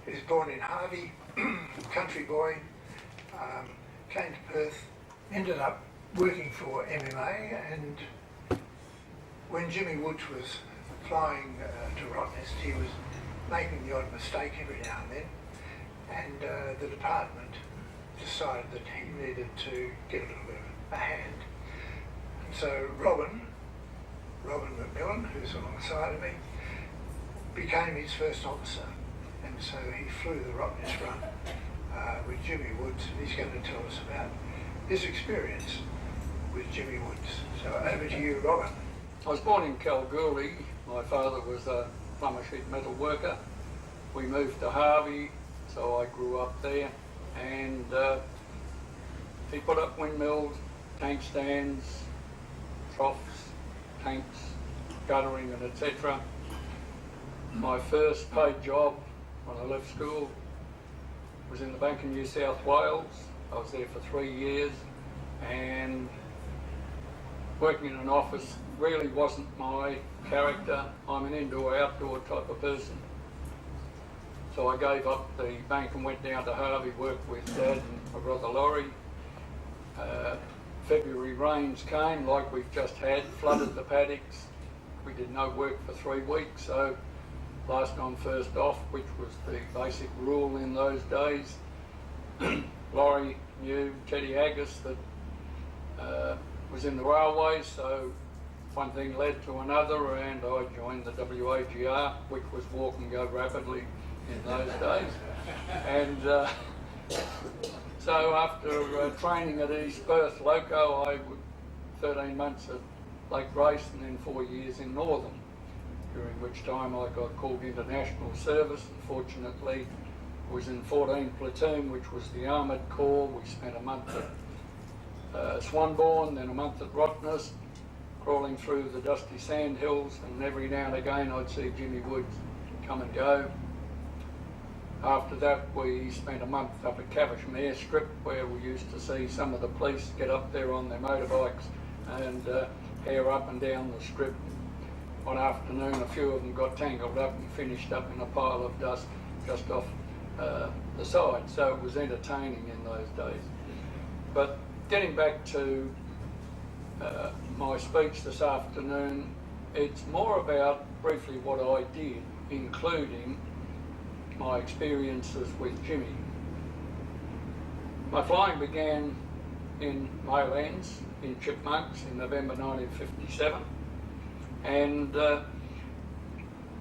He was born in Harvey, country boy, came to Perth, ended up working for MMA, and when Jimmy Woods was flying to Rottnest, he was making the odd mistake every now and then, and the department decided that he needed to get a little bit of a hand. And so Robin McMillan, who's alongside of me, became his first officer. And so he flew the Rottnest run with Jimmy Woods, and he's going to tell us about his experience with Jimmy Woods. So over to you, Robin. I was born in Kalgoorlie. My father was a plumber sheet metal worker. We moved to Harvey, so I grew up there, and he put up windmills, tank stands, troughs, tanks, guttering and etc. My first paid job when I left school was in the Bank of New South Wales. I was there for 3 years, and working in an office really wasn't my character. I'm an indoor-outdoor type of person. So I gave up the bank and went down to Harvey, worked with Dad and my brother Laurie. February rains came, like we've just had, flooded the paddocks. We did no work for 3 weeks, so last on first off, which was the basic rule in those days. Laurie knew Teddy Haggis that was in the railways, so one thing led to another, and I joined the WAGR, which was walk and go rapidly in those days. And so after training at East Perth Loco, I would 13 months at Lake Grace and then 4 years in Northern, during which time I got called into national service. Unfortunately, I was in 14 Platoon, which was the Armoured Corps. We spent a month at Swanbourne, then a month at Rottnest, crawling through the dusty sand hills, and every now and again I'd see Jimmy Woods come and go. After that, we spent a month up at Caversham Airstrip, where we used to see some of the police get up there on their motorbikes and hair up and down the strip. One afternoon, a few of them got tangled up and finished up in a pile of dust just off the side, so it was entertaining in those days. But getting back to my speech this afternoon, it's more about briefly what I did, including my experiences with Jimmy. My flying began in Maylands in Chipmunks in November 1957, and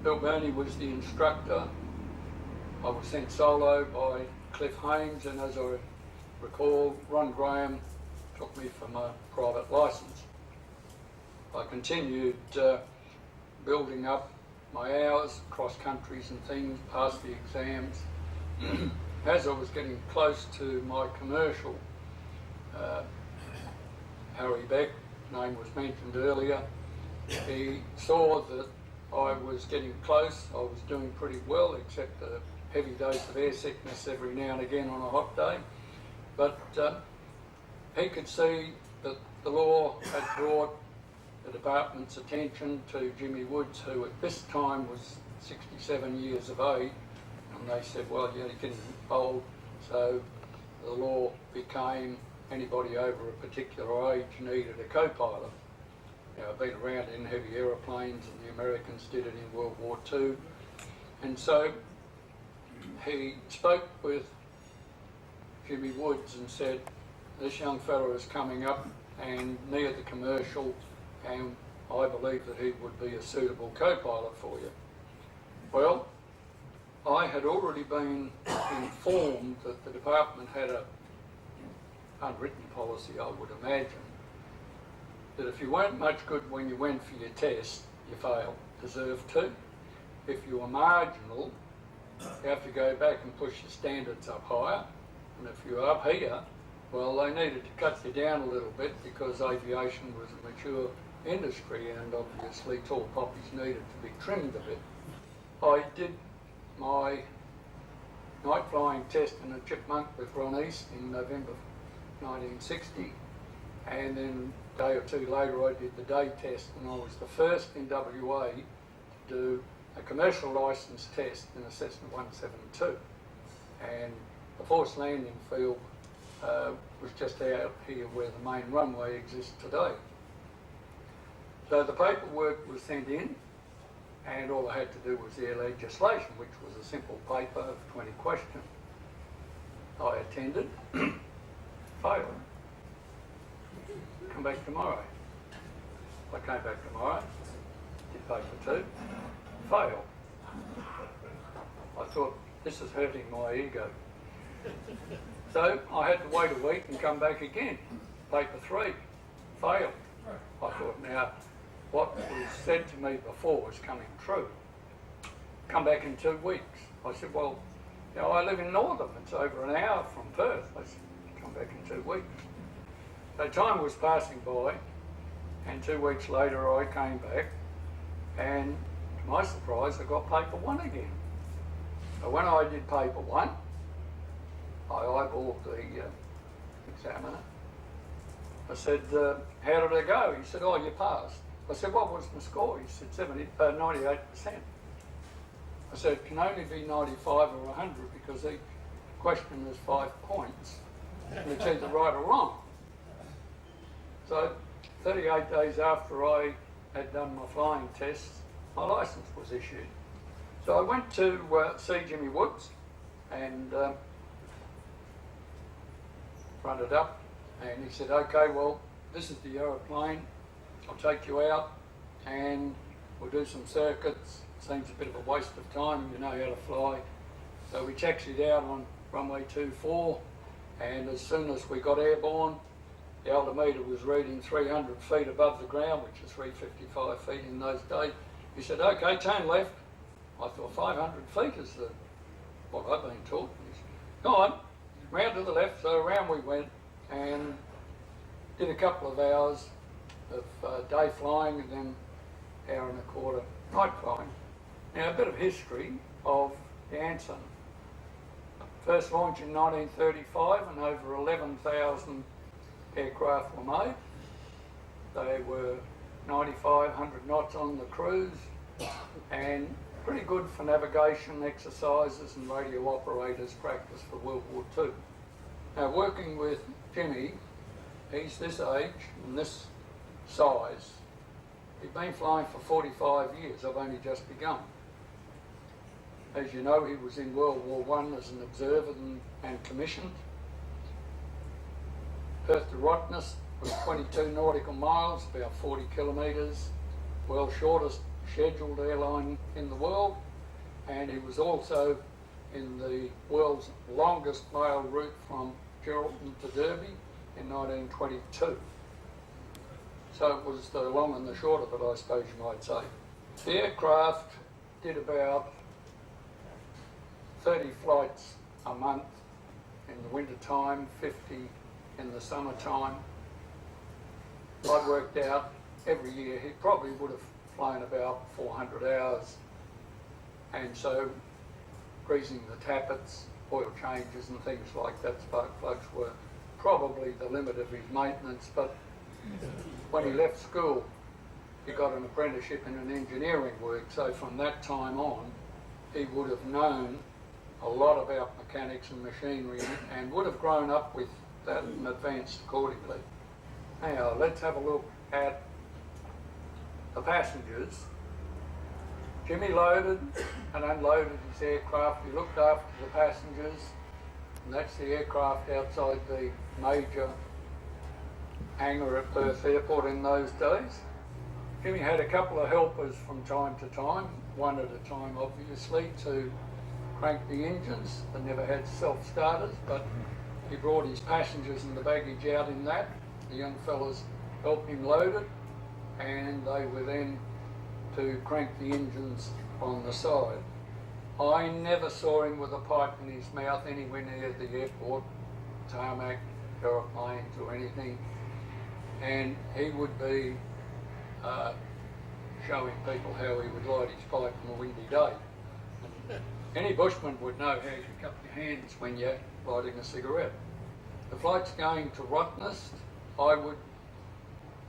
Bill Burney was the instructor. I was sent solo by Cliff Hames, and as I recall, Ron Graham took me for my private licence. I continued building up my hours, cross countries and things, passed the exams. As I was getting close to my commercial, Harry Beck, name was mentioned earlier, he saw that I was getting close. I was doing pretty well, except a heavy dose of air sickness every now and again on a hot day. But he could see that the law had brought the department's attention to Jimmy Woods, who at this time was 67 years of age, and they said, well, you're getting old, so the law became anybody over a particular age needed a co-pilot. Now, I've been around in heavy aeroplanes, and the Americans did it in World War II, and so he spoke with Jimmy Woods and said, this young fellow is coming up and near the commercial, and I believe that he would be a suitable co-pilot for you. Well, I had already been informed that the department had an unwritten policy, I would imagine, that if you weren't much good when you went for your test, you failed, deserved to. If you were marginal, you have to go back and push your standards up higher. And if you're up here, well, they needed to cut you down a little bit because aviation was a mature industry, and obviously tall poppies needed to be trimmed a bit. I did my night flying test in a Chipmunk with Ron East in November 1960, and then a day or two later I did the day test, and I was the first in WA to do a commercial licence test in a Cessna 172. and the forced landing field was just out here where the main runway exists today. So the paperwork was sent in, and all I had to do was the legislation, which was a simple paper of 20 questions. I attended, failed. Come back tomorrow. I came back tomorrow, did paper 2, failed. I thought, this is hurting my ego. So I had to wait a week and come back again. Paper 3, failed. I thought, now, what was said to me before was coming true. Come back in 2 weeks. I said, well, you know, I live in Northern, it's over an hour from Perth. I said, come back in 2 weeks. So time was passing by, and 2 weeks later I came back, and to my surprise I got paper 1 again. So when I did paper 1, I eyeballed the examiner. I said, how did it go? He said, oh, you passed. I said, what was the score? He said 98%. I said, it can only be 95 or 100 because each question is 5 points, and it's either right or wrong. So 38 days after I had done my flying tests, my licence was issued. So I went to see Jimmy Woods and fronted up, and he said, okay, well, this is the aeroplane. I'll take you out and we'll do some circuits. Seems a bit of a waste of time, you know how to fly. So we taxied out on runway 24, and as soon as we got airborne, the altimeter was reading 300 feet above the ground, which is 355 feet in those days. He said, okay, turn left. I thought 500 feet is what I've been taught. He said, go on, round to the left. So around we went and did a couple of hours of day flying and then hour and a quarter night flying. Now, a bit of history of the Anson. First launched in 1935 and over 11,000 aircraft were made. They were 9,500 knots on the cruise and pretty good for navigation exercises and radio operators practice for World War II. Now, working with Jimmy, he's this age and this size. He'd been flying for 45 years. I've only just begun. As you know, he was in World War I as an observer and commissioned. Perth to Rottnest was 22 nautical miles, about 40 kilometres, world's shortest scheduled airline in the world, and he was also in the world's longest mail route from Geraldton to Derby in 1922. So it was the long and the short of it, I suppose you might say. The aircraft did about 30 flights a month in the winter time, 50 in the summertime. I'd worked out every year he probably would have flown about 400 hours, and so greasing the tappets, oil changes and things like that, spark plugs were probably the limit of his maintenance. But when he left school, he got an apprenticeship in an engineering work, so from that time on he would have known a lot about mechanics and machinery and would have grown up with that and advanced accordingly. Now let's have a look at the passengers. Jimmy loaded and unloaded his aircraft. He looked after the passengers, and that's the aircraft outside the major hangar at Perth Airport in those days. Jimmy had a couple of helpers from time to time, one at a time obviously, to crank the engines. They never had self-starters, but he brought his passengers and the baggage out in that. The young fellas helped him load it, and they were then to crank the engines on the side. I never saw him with a pipe in his mouth anywhere near the airport, tarmac, aeroplanes or anything, and he would be showing people how he would light his pipe on a windy day. Any bushman would know how you cup your hands when you're lighting a cigarette. The flight's going to Rottnest. I would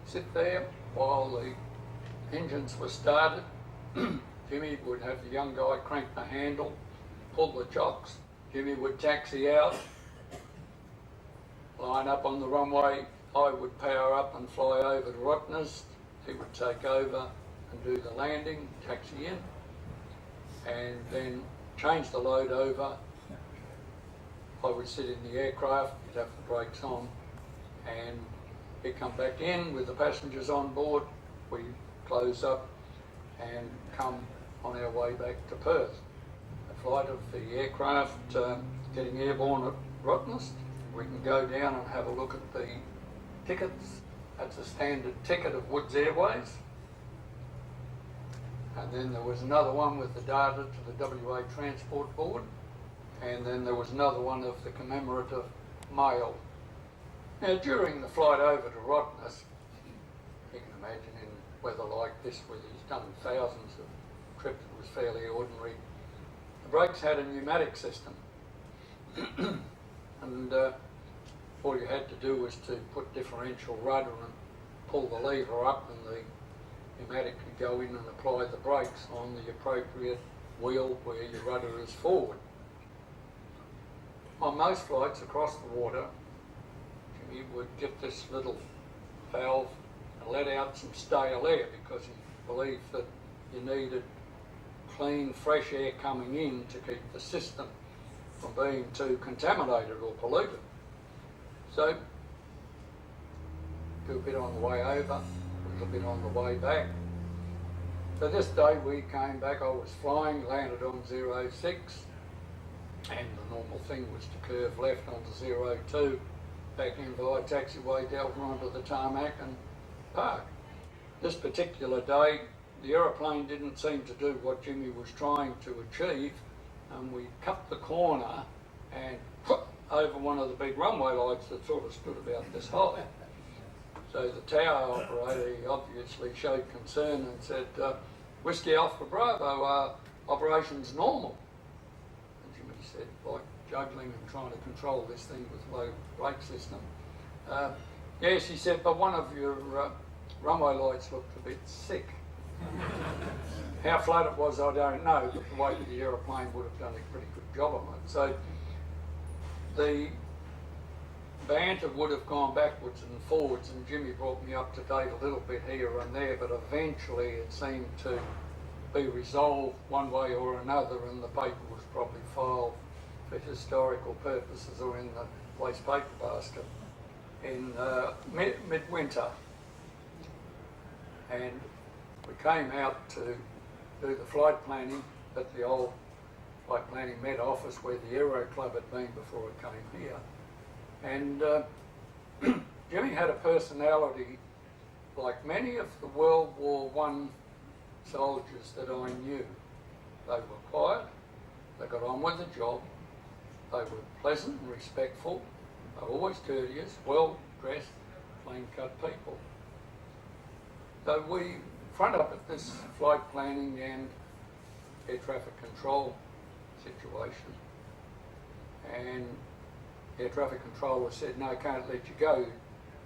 sit there while the engines were started. Jimmy would have the young guy crank the handle, pull the chocks, Jimmy would taxi out, line up on the runway, I would power up and fly over to Rottnest. He would take over and do the landing, taxi in, and then change the load over. I would sit in the aircraft, he'd have the brakes on, and he'd come back in with the passengers on board. We close up and come on our way back to Perth. A flight of the aircraft getting airborne at Rottnest. We can go down and have a look at the tickets. That's a standard ticket of Woods Airways. And then there was another one with the data to the WA Transport Board. And then there was another one of the commemorative mail. Now, during the flight over to Rottnest, you can imagine in weather like this, where he's done thousands of trips, it was fairly ordinary. The brakes had a pneumatic system. And all you had to do was to put differential rudder and pull the lever up, and the pneumatic could go in and apply the brakes on the appropriate wheel where your rudder is forward. On most flights across the water, Jimmy would get this little valve and let out some stale air, because he believed that you needed clean, fresh air coming in to keep the system from being too contaminated or polluted. So, do a bit on the way over, a little bit on the way back. So this day we came back, I was flying, landed on 06, and the normal thing was to curve left onto 02, back in via taxiway, delta onto the tarmac and park. This particular day, the aeroplane didn't seem to do what Jimmy was trying to achieve, and we cut the corner and over one of the big runway lights that sort of stood about this high. So the tower operator obviously showed concern and said, Whiskey Alpha Bravo, operation's normal. And Jimmy said, like juggling and trying to control this thing with low brake system. Yes, he said, but one of your runway lights looked a bit sick. How flat it was, I don't know, but the weight of the aeroplane would have done a pretty good job on it. So the banter would have gone backwards and forwards, and Jimmy brought me up to date a little bit here and there, but eventually it seemed to be resolved one way or another, and the paper was probably filed for historical purposes or in the waste paper basket in midwinter. And we came out to do the flight planning at the old Flight Planning Met office where the Aero Club had been before it came here. And Jimmy had a personality like many of the World War I soldiers that I knew. They were quiet, they got on with the job, they were pleasant and respectful, they were always courteous, well-dressed, clean-cut people. So we front up at this flight planning and air traffic control situation, and air traffic controller said, no, can't let you go.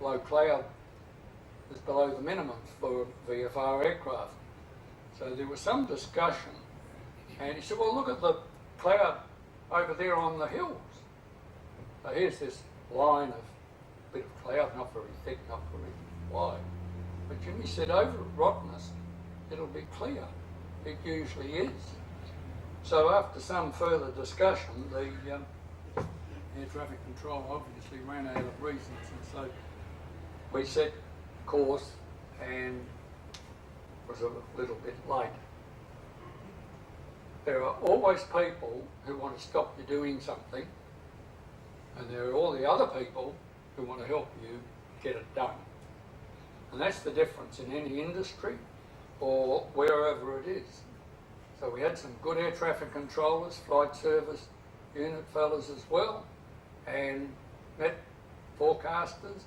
Low cloud is below the minimums for VFR aircraft. So there was some discussion, and he said, well, look at the cloud over there on the hills. So here's this line of bit of cloud, not very thick, not very wide. But Jimmy said, over at Rottnest, it'll be clear. It usually is. So after some further discussion, the air traffic control obviously ran out of reasons, and so we set course and was a little bit late. There are always people who want to stop you doing something, and there are all the other people who want to help you get it done. And that's the difference in any industry or wherever it is. So we had some good air traffic controllers, flight service unit fellas as well, and met forecasters.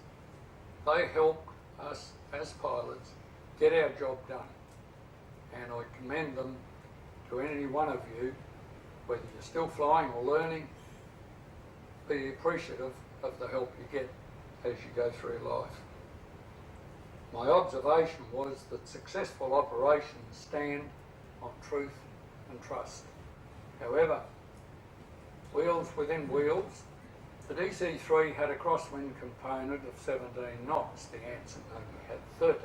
They help us as pilots get our job done. And I commend them to any one of you, whether you're still flying or learning, be appreciative of the help you get as you go through life. My observation was that successful operations stand on truth and trust. However, wheels within wheels. The DC-3 had a crosswind component of 17 knots. The Anson only had 13.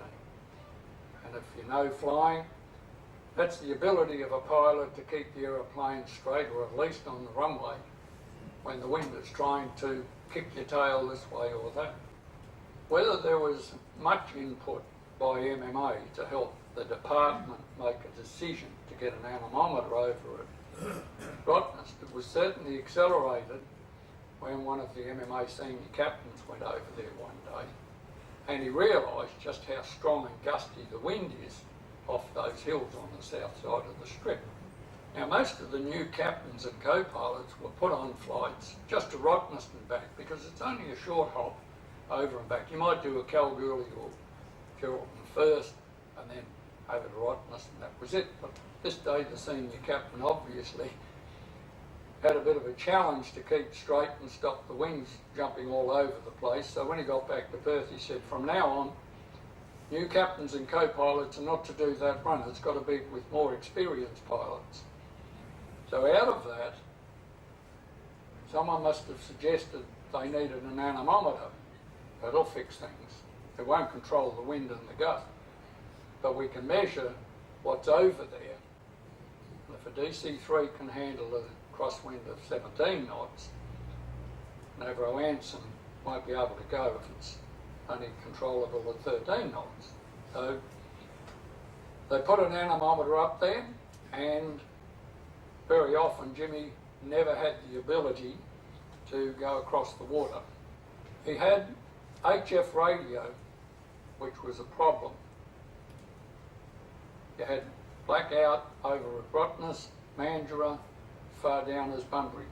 And if you know flying, that's the ability of a pilot to keep the aeroplane straight, or at least on the runway, when the wind is trying to kick your tail this way or that. Whether there was much input by MMA to help the department make a decision to get an anemometer over at Rottnest, it was certainly accelerated when one of the MMA senior captains went over there one day and he realised just how strong and gusty the wind is off those hills on the south side of the strip. Now, most of the new captains and co-pilots were put on flights just to Rottnest and back because it's only a short hop over and back. You might do a Kalgoorlie or Geraldton first and then over to Rottnest and that was it. But this day the senior captain obviously had a bit of a challenge to keep straight and stop the wings jumping all over the place. So when he got back to Perth, he said, from now on, new captains and co-pilots are not to do that run. It's got to be with more experienced pilots. So out of that, someone must have suggested they needed an anemometer. That'll fix things. It won't control the wind and the gust, but we can measure what's over there. And if a DC-3 can handle a crosswind of 17 knots, Navro Anson won't be able to go if it's only controllable at 13 knots. So they put an anemometer up there, and very often Jimmy never had the ability to go across the water. He had HF radio, which was a problem. You had blackout over at Rottnest, Mandurah, far down as Bunbury.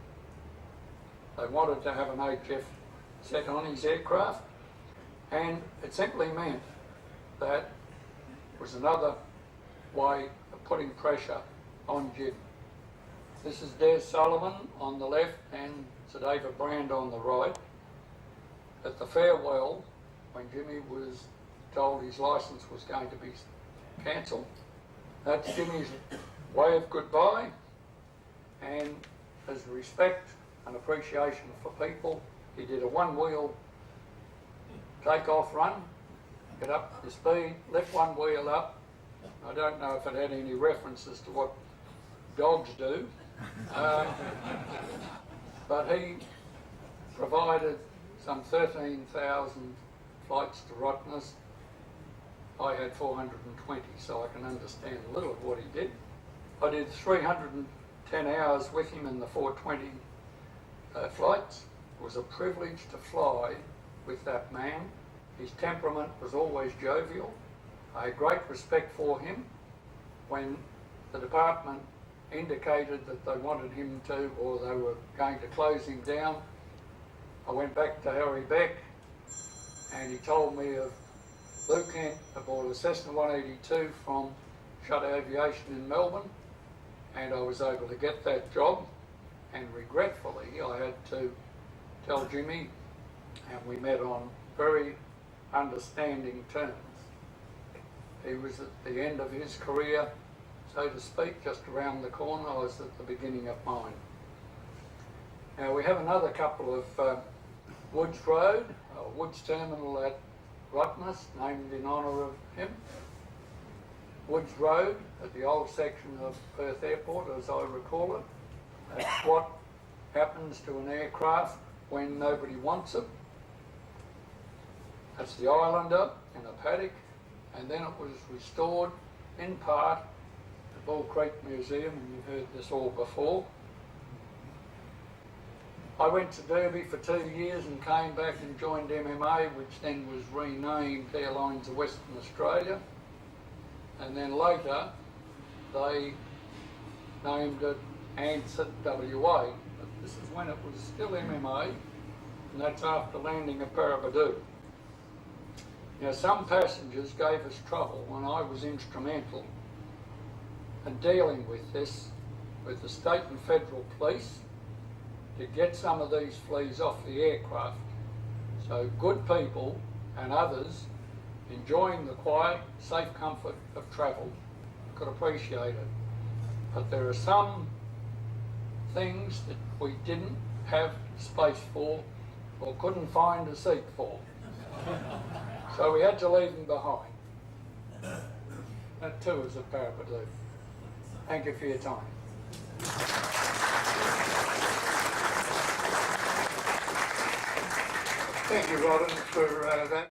They wanted to have an HF set on his aircraft, and it simply meant that was another way of putting pressure on Jim. This is Des Sullivan on the left and Sir David Brand on the right. At the farewell, when Jimmy was told his licence was going to be cancelled, that's Jimmy's way of goodbye, and as respect and appreciation for people, he did a one-wheel take-off run, get up to speed, lift one wheel up. I don't know if it had any references to what dogs do, but he provided some 13,000 flights to Rottnest. I had 420, so I can understand a little of what he did. I did 310 hours with him in the 420 flights. It was a privilege to fly with that man. His temperament was always jovial. I had great respect for him. When the department indicated that they wanted him to, or they were going to close him down, I went back to Harry Beck and he told me of Luke Kent aboard a Cessna 182 from Shutter Aviation in Melbourne, and I was able to get that job, and regretfully I had to tell Jimmy, and we met on very understanding terms. He was at the end of his career, so to speak, just around the corner. I was at the beginning of mine. Now we have another couple of Woods Road, Woods Terminal at Rottnest, named in honour of him. Woods Road at the old section of Perth Airport, as I recall it. That's what happens to an aircraft when nobody wants it. That's the Islander in a paddock, and then it was restored in part at Bull Creek Museum, and you've heard this all before. I went to Derby for 2 years and came back and joined MMA, which then was renamed Airlines of Western Australia. And then later, they named it Ansett WA. But this is when it was still MMA, and that's after landing at Parabadoo. Now, some passengers gave us trouble when I was instrumental in dealing with this, with the state and federal police, to get some of these fleas off the aircraft. So good people and others enjoying the quiet, safe comfort of travel could appreciate it. But there are some things that we didn't have space for or couldn't find a seat for. So we had to leave them behind. That too is a parapet leaf. Thank you for your time. Thank you, Robin, for that.